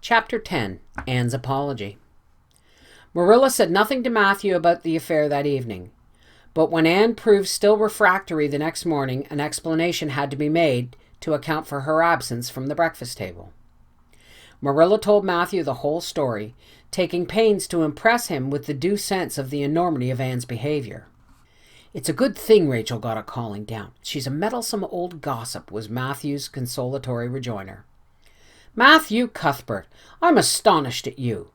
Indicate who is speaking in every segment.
Speaker 1: Chapter 10. Anne's Apology. Marilla said nothing to Matthew about the affair that evening, but when Anne proved still refractory the next morning, an explanation had to be made to account for her absence from the breakfast table. Marilla told Matthew the whole story, taking pains to impress him with the due sense of the enormity of Anne's behavior. "It's a good thing Rachel got a calling down. She's a meddlesome old gossip," was Matthew's consolatory rejoinder. "Matthew Cuthbert, I'm astonished at you.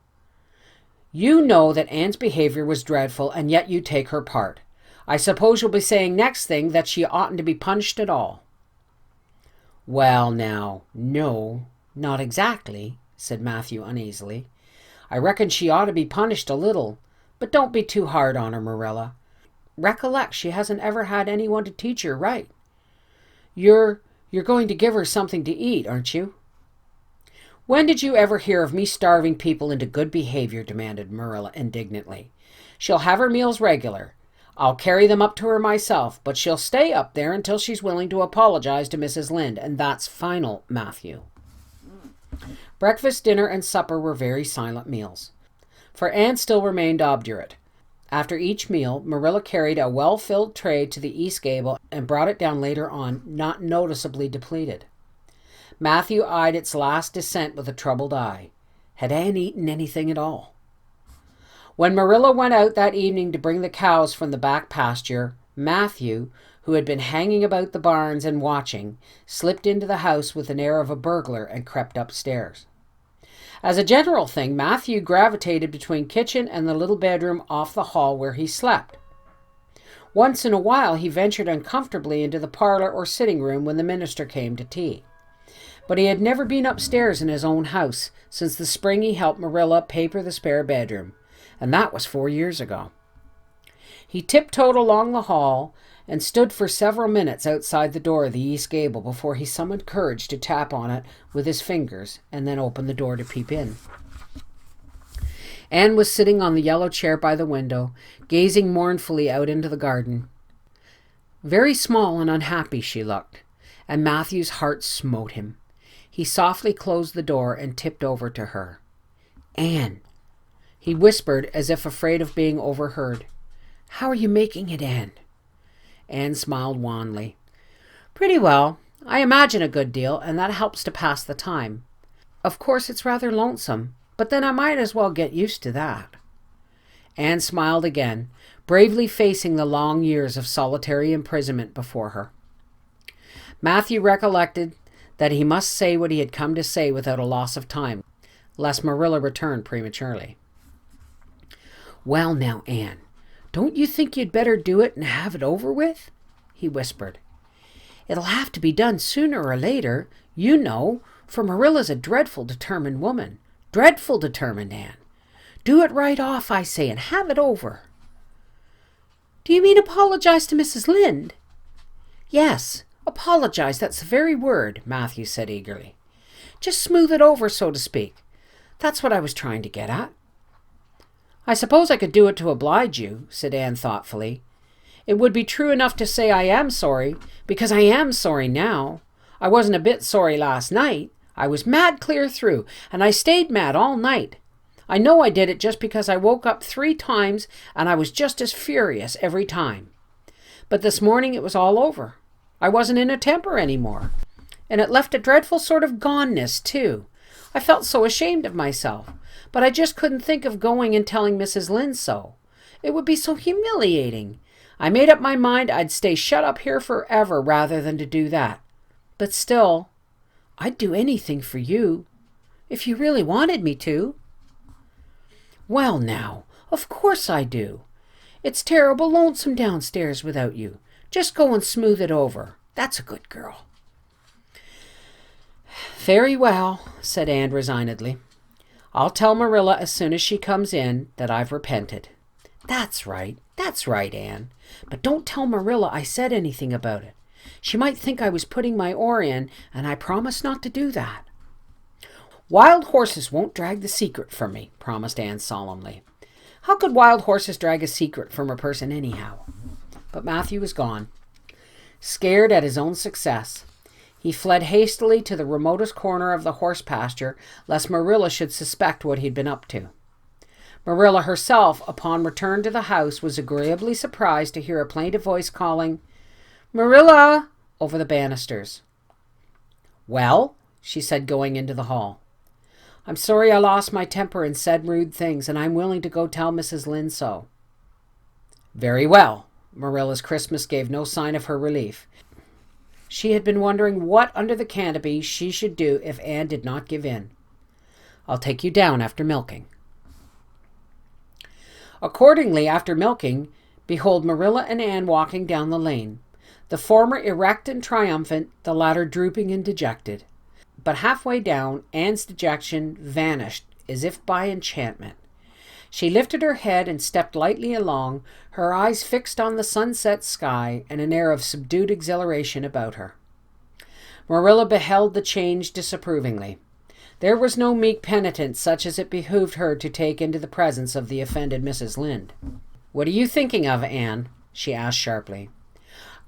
Speaker 1: You know that Anne's behavior was dreadful, and yet you take her part. I suppose you'll be saying next thing that she oughtn't to be punished at all." "Well, now, no, not exactly," said Matthew uneasily. "I reckon she ought to be punished a little, but don't be too hard on her, Marilla. Recollect, she hasn't ever had anyone to teach her right. You're going to give her something to eat, aren't you?" "When did you ever hear of me starving people into good behavior?" demanded Marilla indignantly. "She'll have her meals regular. I'll carry them up to her myself, but she'll stay up there until she's willing to apologize to Mrs. Lynde, and that's final, Matthew." Breakfast, dinner, and supper were very silent meals, for Anne still remained obdurate. After each meal, Marilla carried a well-filled tray to the east gable and brought it down later on, not noticeably depleted. Matthew eyed its last descent with a troubled eye. Had Anne eaten anything at all? When Marilla went out that evening to bring the cows from the back pasture, Matthew, who had been hanging about the barns and watching, slipped into the house with an air of a burglar and crept upstairs. As a general thing, Matthew gravitated between kitchen and the little bedroom off the hall where he slept. Once in a while he ventured uncomfortably into the parlor or sitting room when the minister came to tea. But he had never been upstairs in his own house since the spring he helped Marilla paper the spare bedroom, and that was 4 years ago. He tiptoed along the hall and stood for several minutes outside the door of the east gable before he summoned courage to tap on it with his fingers and then open the door to peep in. Anne was sitting on the yellow chair by the window, gazing mournfully out into the garden. Very small and unhappy she looked, and Matthew's heart smote him. He softly closed the door and tipped over to her. "Anne," he whispered as if afraid of being overheard. "How are you making it, Anne?" Anne smiled wanly. "Pretty well. I imagine a good deal, and that helps to pass the time. Of course it's rather lonesome, but then I might as well get used to that." Anne smiled again, bravely facing the long years of solitary imprisonment before her. Matthew recollected that he must say what he had come to say without a loss of time, lest Marilla return prematurely. "Well now, Anne, don't you think you'd better do it and have it over with?" he whispered. "It'll have to be done sooner or later, you know, for Marilla's a dreadful determined woman. Dreadful determined, Anne. Do it right off, I say, and have it over." "Do you mean apologize to Mrs. Lynde?" "Yes, apologize, that's the very word," Matthew said eagerly. "Just smooth it over, so to speak. That's what I was trying to get at." "I suppose I could do it to oblige you," said Anne thoughtfully. "It would be true enough to say I am sorry, because I am sorry now. I wasn't a bit sorry last night. I was mad clear through, and I stayed mad all night. I know I did it just because I woke up 3 times, and I was just as furious every time. But this morning it was all over. I wasn't in a temper anymore. And it left a dreadful sort of goneness, too. I felt so ashamed of myself, but I just couldn't think of going and telling Mrs. Lynde so. It would be so humiliating. I made up my mind I'd stay shut up here forever rather than to do that. But still, I'd do anything for you, if you really wanted me to." "Well now, of course I do. It's terrible lonesome downstairs without you. Just go and smooth it over. That's a good girl." "Very well," said Anne resignedly. "I'll tell Marilla as soon as she comes in that I've repented." That's right, Anne. But don't tell Marilla I said anything about it. She might think I was putting my oar in, and I promise not to do that." "Wild horses won't drag the secret from me," promised Anne solemnly. How could wild horses drag a secret from a person anyhow? But Matthew was gone, scared at his own success. He fled hastily to the remotest corner of the horse pasture, lest Marilla should suspect what he'd been up to. Marilla herself, upon return to the house, was agreeably surprised to hear a plaintive voice calling, "Marilla!" over the banisters. "Well?" she said, going into the hall. "I'm sorry I lost my temper and said rude things, and I'm willing to go tell Mrs. Lynde so." "Very well." Marilla's Christmas gave no sign of her relief. She had been wondering what under the canopy she should do if Anne did not give in. "I'll take you down after milking." Accordingly, after milking, behold Marilla and Anne walking down the lane, the former erect and triumphant, the latter drooping and dejected. But halfway down, Anne's dejection vanished as if by enchantment. She lifted her head and stepped lightly along, her eyes fixed on the sunset sky and an air of subdued exhilaration about her. Marilla beheld the change disapprovingly. There was no meek penitence such as it behooved her to take into the presence of the offended Mrs. Lynde. "What are you thinking of, Anne?" she asked sharply.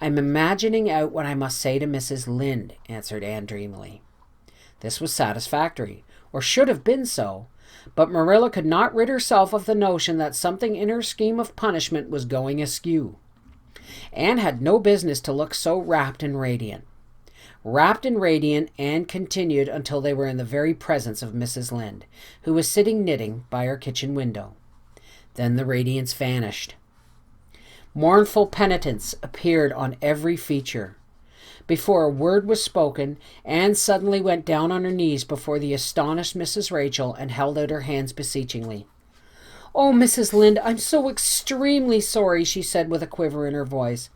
Speaker 1: "I'm imagining out what I must say to Mrs. Lynde," answered Anne dreamily. This was satisfactory, or should have been so, but Marilla could not rid herself of the notion that something in her scheme of punishment was going askew. Anne had no business to look so rapt and radiant. Rapt and radiant, Anne continued until they were in the very presence of Mrs. Lynde, who was sitting knitting by her kitchen window. Then the radiance vanished. Mournful penitence appeared on every feature. Before a word was spoken, Anne suddenly went down on her knees before the astonished Mrs. Rachel and held out her hands beseechingly. "Oh, Mrs. Lynde, I'm so extremely sorry," she said with a quiver in her voice.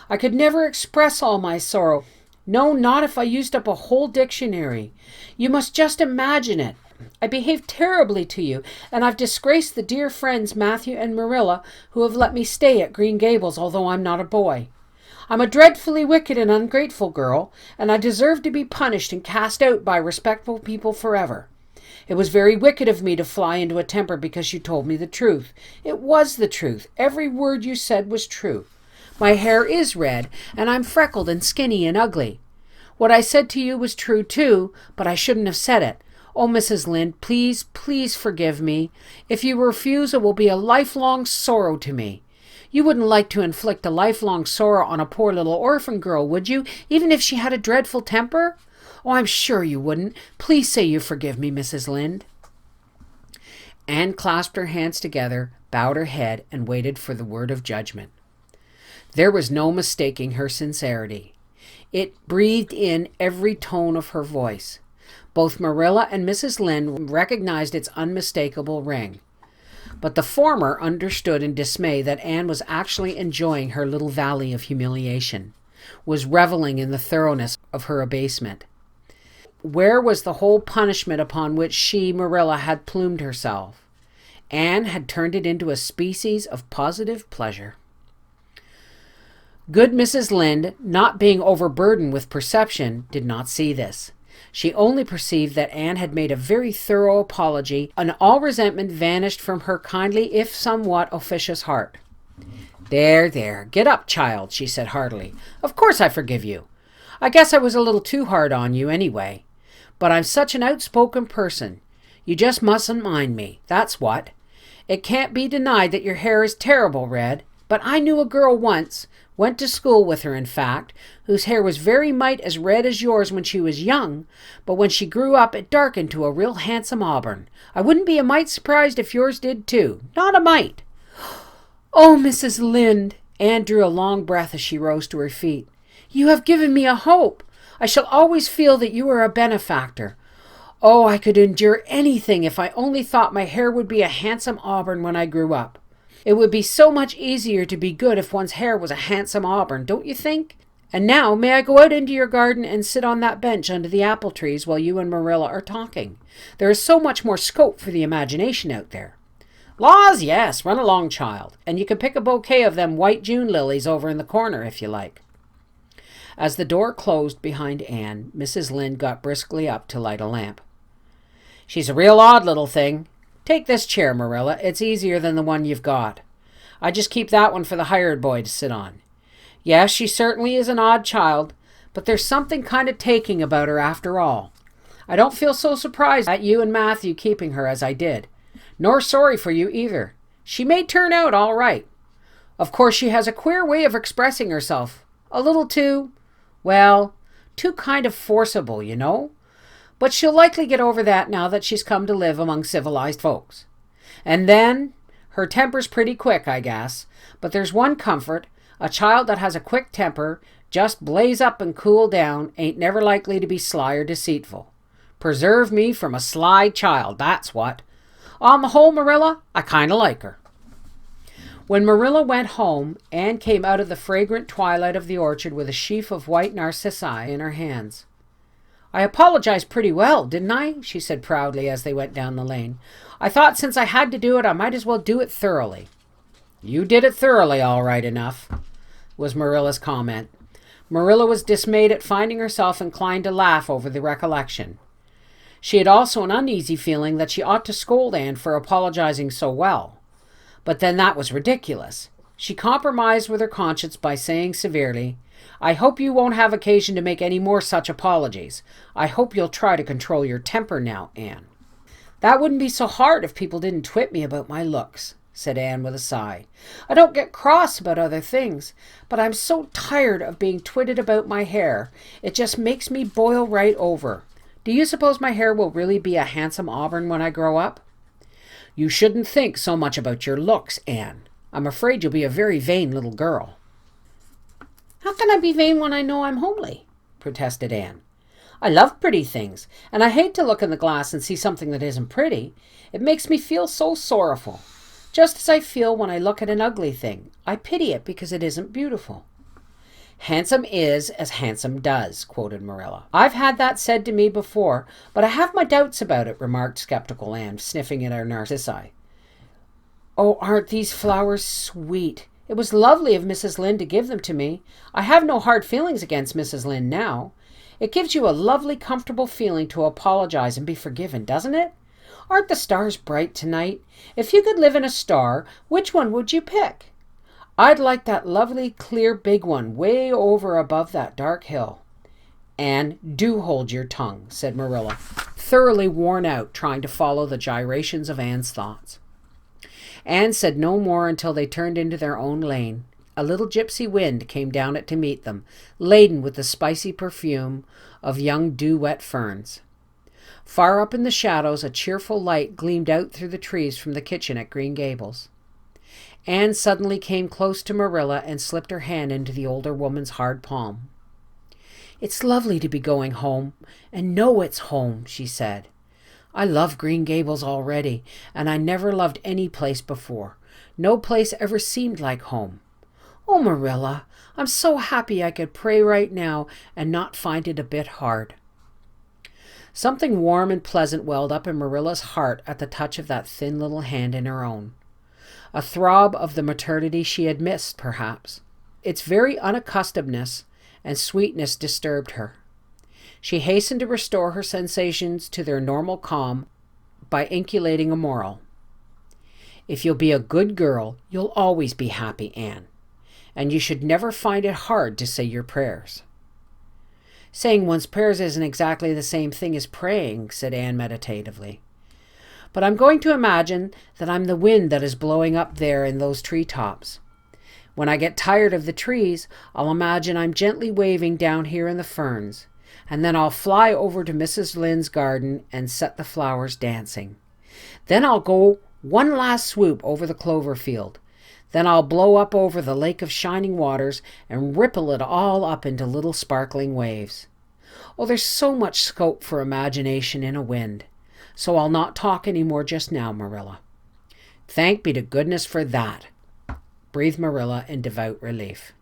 Speaker 1: "I could never express all my sorrow. No, not if I used up a whole dictionary. You must just imagine it. I behaved terribly to you, and I've disgraced the dear friends Matthew and Marilla who have let me stay at Green Gables, although I'm not a boy. I'm a dreadfully wicked and ungrateful girl, and I deserve to be punished and cast out by respectable people forever. It was very wicked of me to fly into a temper because you told me the truth. It was the truth. Every word you said was true. My hair is red, and I'm freckled and skinny and ugly. What I said to you was true too, but I shouldn't have said it. Oh, Mrs. Lynde, please, please forgive me. If you refuse, it will be a lifelong sorrow to me. You wouldn't like to inflict a lifelong sorrow on a poor little orphan girl, would you, even if she had a dreadful temper? Oh, I'm sure you wouldn't. Please say you forgive me, Mrs. Lynde." Anne clasped her hands together, bowed her head, and waited for the word of judgment. There was no mistaking her sincerity. It breathed in every tone of her voice. Both Marilla and Mrs. Lynde recognized its unmistakable ring. But the former understood in dismay that Anne was actually enjoying her little valley of humiliation, was reveling in the thoroughness of her abasement. Where was the whole punishment upon which she, Marilla, had plumed herself? Anne had turned it into a species of positive pleasure. Good Mrs. Lynde, not being overburdened with perception, did not see this. She only perceived that Anne had made a very thorough apology, and all resentment vanished from her kindly, if somewhat officious heart. There, get up, child," she said heartily. "Of course I forgive you. I guess I was a little too hard on you anyway. But I'm such an outspoken person. You just mustn't mind me, that's what. It can't be denied that your hair is terrible red, but I knew a girl once, went to school with her in fact, whose hair was very mite as red as yours when she was young, but when she grew up it darkened to a real handsome auburn. I wouldn't be a mite surprised if yours did too. Not a mite." "Oh, Mrs. Lynde," Anne drew a long breath as she rose to her feet. "You have given me a hope. I shall always feel that you are a benefactor. Oh, I could endure anything if I only thought my hair would be a handsome auburn when I grew up. It would be so much easier to be good if one's hair was a handsome auburn, don't you think? And now, may I go out into your garden and sit on that bench under the apple trees while you and Marilla are talking? There is so much more scope for the imagination out there." "Laws, yes, run along, child, and you can pick a bouquet of them white June lilies over in the corner if you like." As the door closed behind Anne, Mrs. Lynde got briskly up to light a lamp. "She's a real odd little thing. Take this chair, Marilla. It's easier than the one you've got. I just keep that one for the hired boy to sit on. Yes, she certainly is an odd child, but there's something kind of taking about her after all. I don't feel so surprised at you and Matthew keeping her as I did, nor sorry for you either. She may turn out all right. Of course, she has a queer way of expressing herself. A little too, well, too kind of forcible, you know. But she'll likely get over that now that she's come to live among civilized folks. And then, her temper's pretty quick, I guess. But there's one comfort. A child that has a quick temper, just blaze up and cool down, ain't never likely to be sly or deceitful. Preserve me from a sly child, that's what. On the whole, Marilla, I kind of like her. When Marilla went home, Anne came out of the fragrant twilight of the orchard with a sheaf of white narcissi in her hands. I apologized pretty well, didn't I? She said proudly as they went down the lane. I thought since I had to do it, I might as well do it thoroughly. You did it thoroughly, all right enough, was Marilla's comment. Marilla was dismayed at finding herself inclined to laugh over the recollection. She had also an uneasy feeling that she ought to scold Anne for apologizing so well. But then that was ridiculous. She compromised with her conscience by saying severely, I hope you won't have occasion to make any more such apologies. I hope you'll try to control your temper now, Anne. That wouldn't be so hard if people didn't twit me about my looks, said Anne with a sigh. I don't get cross about other things, but I'm so tired of being twitted about my hair. It just makes me boil right over. Do you suppose my hair will really be a handsome auburn when I grow up? You shouldn't think so much about your looks, Anne. I'm afraid you'll be a very vain little girl. How can I be vain when I know I'm homely? Protested Anne. I love pretty things, and I hate to look in the glass and see something that isn't pretty. It makes me feel so sorrowful. Just as I feel when I look at an ugly thing. I pity it because it isn't beautiful. Handsome is as handsome does, quoted Marilla. I've had that said to me before, but I have my doubts about it, remarked skeptical Anne, sniffing at her narcissi. Oh, aren't these flowers sweet? It was lovely of Mrs. Lynde to give them to me. I have no hard feelings against Mrs. Lynde now. It gives you a lovely, comfortable feeling to apologize and be forgiven, doesn't it? Aren't the stars bright tonight? If you could live in a star, which one would you pick? I'd like that lovely, clear, big one way over above that dark hill. Anne, do hold your tongue, said Marilla, thoroughly worn out trying to follow the gyrations of Anne's thoughts. Anne said no more until they turned into their own lane. A little gypsy wind came down it to meet them, laden with the spicy perfume of young dew-wet ferns. Far up in the shadows, a cheerful light gleamed out through the trees from the kitchen at Green Gables. Anne suddenly came close to Marilla and slipped her hand into the older woman's hard palm. It's lovely to be going home, and know it's home, she said. I love Green Gables already, and I never loved any place before. No place ever seemed like home. Oh, Marilla, I'm so happy I could pray right now and not find it a bit hard. Something warm and pleasant welled up in Marilla's heart at the touch of that thin little hand in her own. A throb of the maternity she had missed, perhaps. Its very unaccustomedness and sweetness disturbed her. She hastened to restore her sensations to their normal calm by inculcating a moral. If you'll be a good girl, you'll always be happy, Anne, and you should never find it hard to say your prayers. Saying one's prayers isn't exactly the same thing as praying, said Anne meditatively. But I'm going to imagine that I'm the wind that is blowing up there in those treetops. When I get tired of the trees, I'll imagine I'm gently waving down here in the ferns, and then I'll fly over to Mrs. Lynde's garden and set the flowers dancing. Then I'll go one last swoop over the clover field. Then I'll blow up over the lake of shining waters and ripple it all up into little sparkling waves. Oh, there's so much scope for imagination in a wind. So I'll not talk any more just now, Marilla. Thank be to goodness for that, breathed Marilla in devout relief.